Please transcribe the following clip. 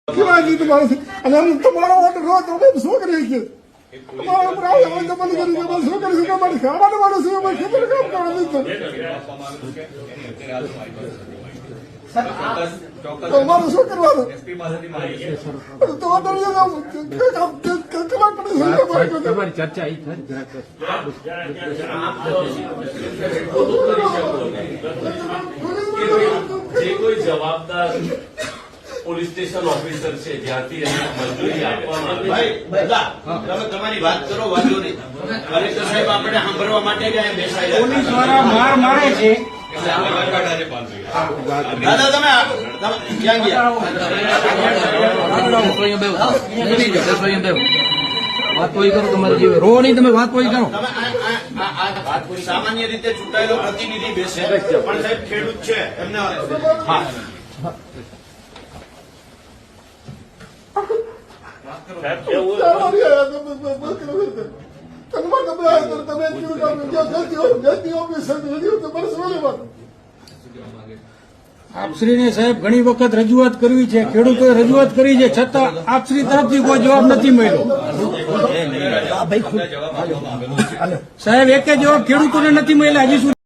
કેવાય તમારે અને એમ તમારો ઓર્ડર હોય તો શું કરી શકીએ તમારો પ્રાવ હોય તો બંધ કરી દો શું કરી શકે મારે ખાવાનું માણસ છે ભાઈ ખબર કામ કરો નહીં તો અમારું શું કરવાનું તો ઓર્ડર તમારી ચર્ચા જે કોઈ જવાબદાર પોલીસ સ્ટેશન ઓફિસર છે જ્યાંથી એને મંજૂરી આપવામાં તમે તમારી વાત કરો, વાંધો નહીં. કલેક્ટર સાહેબ આપણે સાંભળવા માટે જ અહીંયા બેસાડ્યા. પોલીસ વાળા માર મારે છે. દાદા તમે ક્યાં ગયા? વાત કોઈ કરો તમારે જીવે રો નહીં, તમે વાત કોઈ કરો. તમે સામાન્ય રીતે ચૂંટાયેલો પ્રતિનિધિ બેસે પણ સાહેબ ખેડૂત છે એમને હા આપશ્રીને સાહેબ ઘણી વખત રજૂઆત કરવી છે, ખેડૂતોએ રજૂઆત કરી છે, છતાં આપશ્રી તરફથી કોઈ જવાબ નથી મળ્યો. સાહેબ એક જવાબ ખેડૂતોને નથી મળ્યા હજી સુધી.